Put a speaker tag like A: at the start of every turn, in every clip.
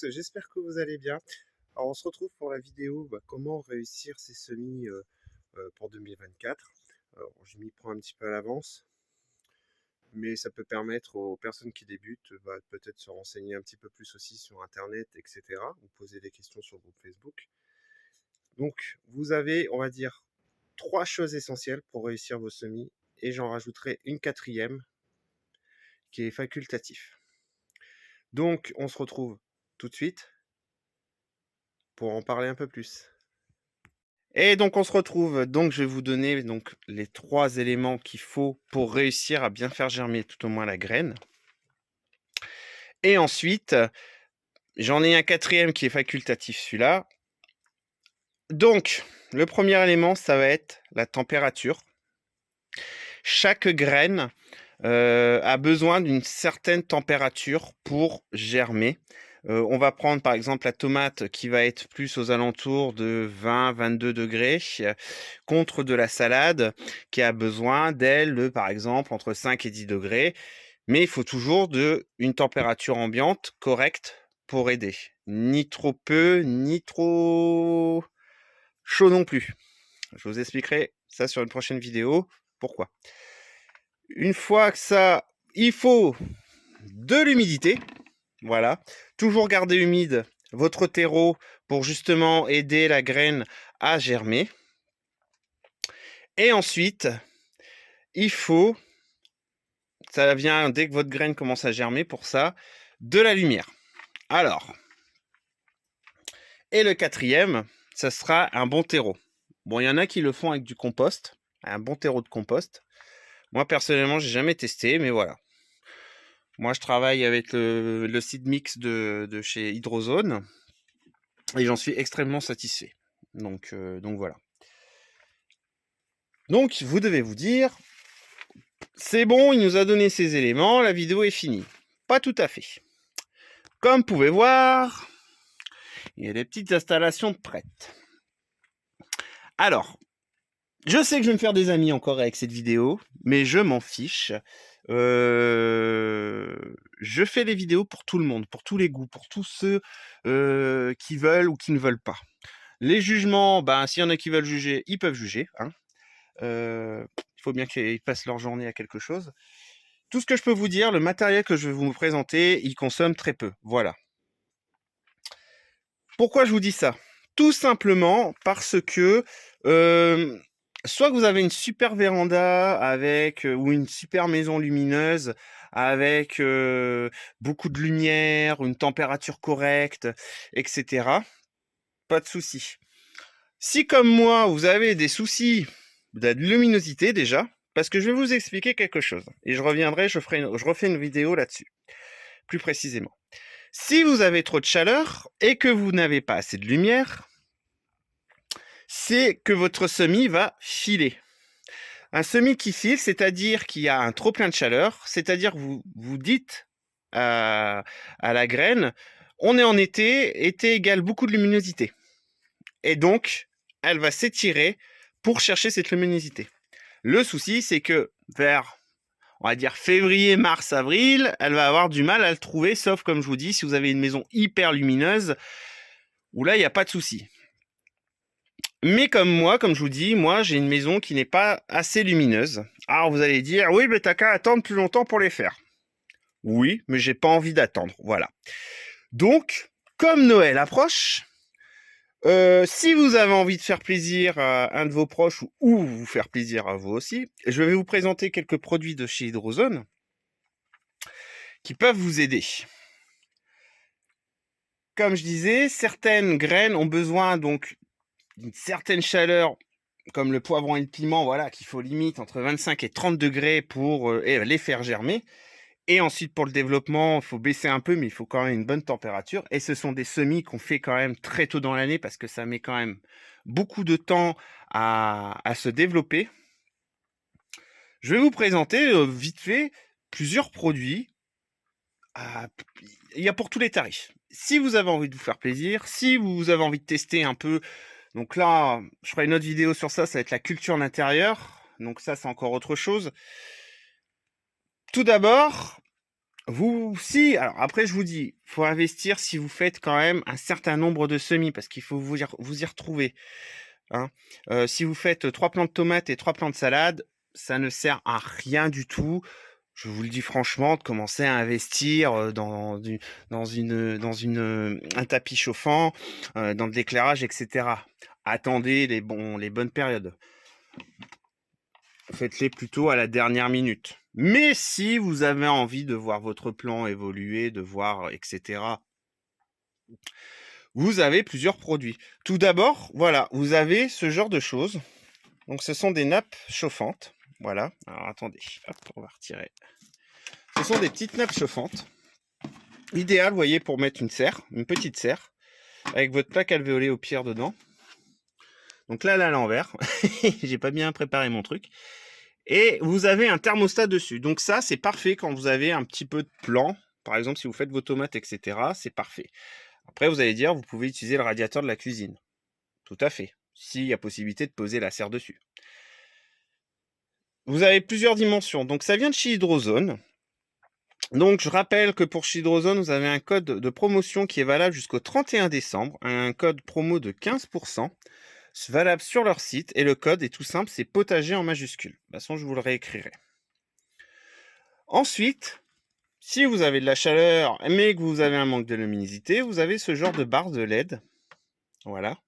A: tous, j'espère que vous allez bien. Alors on se retrouve pour la vidéo, comment réussir ses semis pour 2024. Alors je m'y prends un petit peu à l'avance, mais ça peut permettre aux personnes qui débutent peut-être se renseigner un petit peu plus aussi sur Internet, etc. Ou poser des questions sur le groupe Facebook. Donc vous avez, on va dire, trois choses essentielles pour réussir vos semis, et j'en rajouterai une quatrième qui est facultatif. Donc on se retrouve tout de suite pour en parler un peu plus. Et donc on se retrouve, donc je vais vous donner donc les 3 éléments qu'il faut pour réussir à bien faire germer tout au moins la graine. Et ensuite, j'en ai un quatrième qui est facultatif, celui-là. Donc, le premier élément, ça va être la température. Chaque graine a besoin d'une certaine température pour germer. On va prendre par exemple la tomate qui va être plus aux alentours de 20-22 degrés, contre de la salade qui a besoin d'elle de par exemple entre 5 et 10 degrés. Mais il faut toujours une température ambiante correcte pour aider. Ni trop peu, ni trop chaud non plus. Je vous expliquerai ça sur une prochaine vidéo. Pourquoi? Une fois que ça, il faut de l'humidité. Voilà. Toujours garder humide votre terreau pour justement aider la graine à germer. Et ensuite, il faut, ça vient dès que votre graine commence à germer, pour ça, de la lumière. Alors, et le quatrième, ça sera un bon terreau. Bon, il y en a qui le font avec du compost, un bon terreau de compost. Moi, personnellement, j'ai jamais testé, mais voilà. Moi, je travaille avec le seed mix de chez Hydrozone et j'en suis extrêmement satisfait. Donc voilà. Donc, vous devez vous dire, c'est bon, il nous a donné ces éléments, la vidéo est finie. Pas tout à fait. Comme vous pouvez voir, il y a des petites installations prêtes. Alors, je sais que je vais me faire des amis encore avec cette vidéo, mais je m'en fiche. Je fais des vidéos pour tout le monde, pour tous les goûts, pour tous ceux qui veulent ou qui ne veulent pas. Les jugements, s'il y en a qui veulent juger, ils peuvent juger. Hein. Il faut bien qu'ils passent leur journée à quelque chose. Tout ce que je peux vous dire, le matériel que je vais vous présenter, il consomme très peu. Voilà. Pourquoi je vous dis ça? Tout simplement parce que soit que vous avez une super véranda avec ou une super maison lumineuse avec beaucoup de lumière, une température correcte, etc. Pas de souci. Si comme moi, vous avez des soucis de luminosité déjà, parce que je vais vous expliquer quelque chose, et je reviendrai, je refais une vidéo là-dessus, plus précisément. Si vous avez trop de chaleur et que vous n'avez pas assez de lumière, c'est que votre semis va filer. Un semis qui file, c'est-à-dire qu'il y a un trop plein de chaleur, c'est-à-dire que vous dites à la graine, on est en été, été égale beaucoup de luminosité. Et donc, elle va s'étirer pour chercher cette luminosité. Le souci, c'est que vers, on va dire, février, mars, avril, elle va avoir du mal à le trouver, sauf, comme je vous dis, si vous avez une maison hyper lumineuse, où là, il n'y a pas de souci. Mais comme moi, comme je vous dis, moi, j'ai une maison qui n'est pas assez lumineuse. Alors, vous allez dire, oui, mais t'as qu'à attendre plus longtemps pour les faire. Oui, mais j'ai pas envie d'attendre, voilà. Donc, comme Noël approche, si vous avez envie de faire plaisir à un de vos proches ou vous faire plaisir à vous aussi, je vais vous présenter quelques produits de chez Hydrozone qui peuvent vous aider. Comme je disais, certaines graines ont besoin donc d'une certaine chaleur, comme le poivron et le piment, voilà, qu'il faut limite entre 25 et 30 degrés pour les faire germer. Et ensuite, pour le développement, il faut baisser un peu, mais il faut quand même une bonne température. Et ce sont des semis qu'on fait quand même très tôt dans l'année parce que ça met quand même beaucoup de temps à se développer. Je vais vous présenter vite fait plusieurs produits. Il y a pour tous les tarifs. Si vous avez envie de vous faire plaisir, si vous avez envie de tester un peu, donc là, je ferai une autre vidéo sur ça, ça va être la culture d'intérieur. Donc ça, c'est encore autre chose. Tout d'abord, Si, alors après je vous dis, faut investir si vous faites quand même un certain nombre de semis parce qu'il faut vous y retrouver, hein. Si vous faites 3 plants de tomates et 3 plants de salade, ça ne sert à rien du tout. Je vous le dis franchement, de commencer à investir, un tapis chauffant, dans de l'éclairage et cetera. Attendez les bonnes périodes. Faites-les plutôt à la dernière minute. Mais si vous avez envie de voir votre plan évoluer, de voir etc., vous avez plusieurs produits. Tout d'abord, voilà, vous avez ce genre de choses. Donc ce sont des nappes chauffantes. Voilà. Alors attendez, hop, on va retirer. Ce sont des petites nappes chauffantes. Idéal, vous voyez, pour mettre une petite serre, avec votre plaque alvéolée au pire dedans. Donc là, à l'envers. J'ai pas bien préparé mon truc. Et vous avez un thermostat dessus. Donc ça, c'est parfait quand vous avez un petit peu de plan. Par exemple, si vous faites vos tomates, etc., c'est parfait. Après, vous allez dire, vous pouvez utiliser le radiateur de la cuisine. Tout à fait. S'il y a possibilité de poser la serre dessus. Vous avez plusieurs dimensions. Donc ça vient de chez Hydrozone. Donc je rappelle que pour chez Hydrozone, vous avez un code de promotion qui est valable jusqu'au 31 décembre. Un code promo de 15%. C'est valable sur leur site. Et le code est tout simple, c'est potager en majuscule. De toute façon, je vous le réécrirai. Ensuite, si vous avez de la chaleur, mais que vous avez un manque de luminosité, vous avez ce genre de barre de LED. Voilà.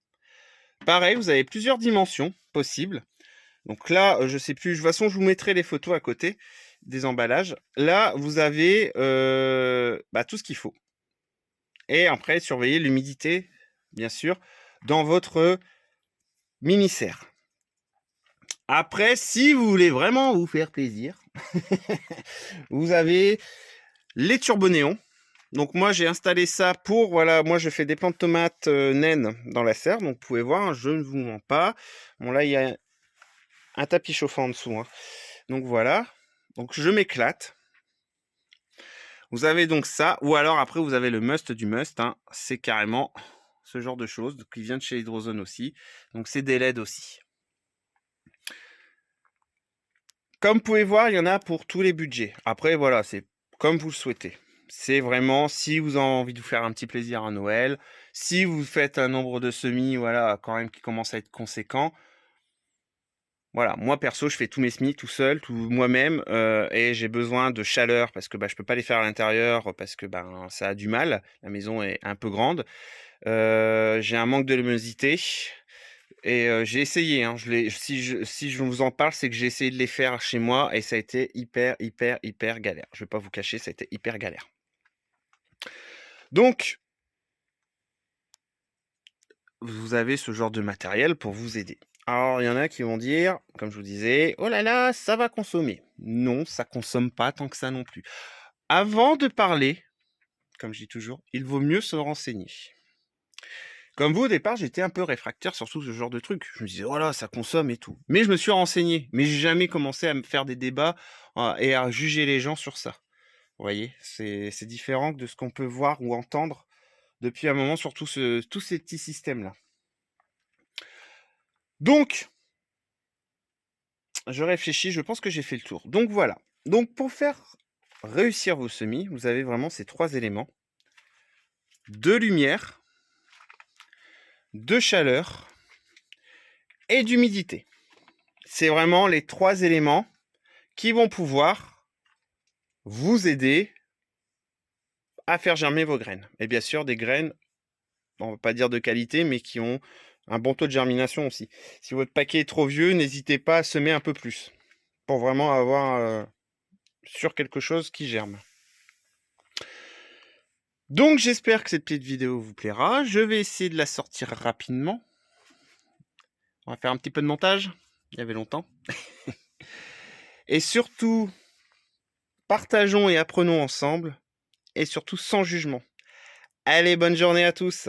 A: Pareil, vous avez plusieurs dimensions possibles. Donc là, je sais plus, de toute façon, je vous mettrai les photos à côté des emballages. Là, vous avez tout ce qu'il faut. Et après, surveillez l'humidité, bien sûr, dans votre mini-serre. Après, si vous voulez vraiment vous faire plaisir, vous avez les turbonéons. Donc moi j'ai installé ça pour, voilà, moi je fais des plants de tomates naines dans la serre, donc vous pouvez voir, hein, je ne vous mens pas. Bon là il y a un tapis chauffant en dessous, hein. Donc voilà, donc je m'éclate. Vous avez donc ça, ou alors après vous avez le must du must, hein, c'est carrément ce genre de choses, qui vient de chez Hydrozone aussi, donc c'est des LED aussi. Comme vous pouvez voir, il y en a pour tous les budgets. Après voilà, c'est comme vous le souhaitez. C'est vraiment si vous avez envie de vous faire un petit plaisir à Noël, si vous faites un nombre de semis, voilà, quand même qui commence à être conséquent. Voilà, moi perso, je fais tous mes semis tout seul, tout moi-même, et j'ai besoin de chaleur parce que je peux pas les faire à l'intérieur parce que ça a du mal. La maison est un peu grande. J'ai un manque de luminosité et j'ai essayé, hein, si je vous en parle, c'est que j'ai essayé de les faire chez moi et ça a été hyper, hyper, hyper galère. Je vais pas vous cacher, ça a été hyper galère. Donc, vous avez ce genre de matériel pour vous aider. Alors, il y en a qui vont dire, comme je vous disais, oh là là, ça va consommer. Non, ça consomme pas tant que ça non plus. Avant de parler, comme je dis toujours, il vaut mieux se renseigner. Comme vous, au départ, j'étais un peu réfractaire sur tout ce genre de trucs. Je me disais, oh là, ça consomme et tout. Mais je me suis renseigné. Mais j'ai jamais commencé à me faire des débats et à juger les gens sur ça. Vous voyez, c'est différent de ce qu'on peut voir ou entendre depuis un moment sur tous ces petits systèmes-là. Donc, je réfléchis, je pense que j'ai fait le tour. Donc voilà. Donc pour faire réussir vos semis, vous avez vraiment ces 3 éléments. De lumière, de chaleur et d'humidité. C'est vraiment les 3 éléments qui vont pouvoir vous aider à faire germer vos graines. Et bien sûr, des graines, on va pas dire de qualité, mais qui ont un bon taux de germination aussi. Si votre paquet est trop vieux, n'hésitez pas à semer un peu plus pour vraiment avoir sur quelque chose qui germe. Donc j'espère que cette petite vidéo vous plaira. Je vais essayer de la sortir rapidement. On va faire un petit peu de montage. Il y avait longtemps. Et surtout, partageons et apprenons ensemble. Et surtout sans jugement. Allez, bonne journée à tous.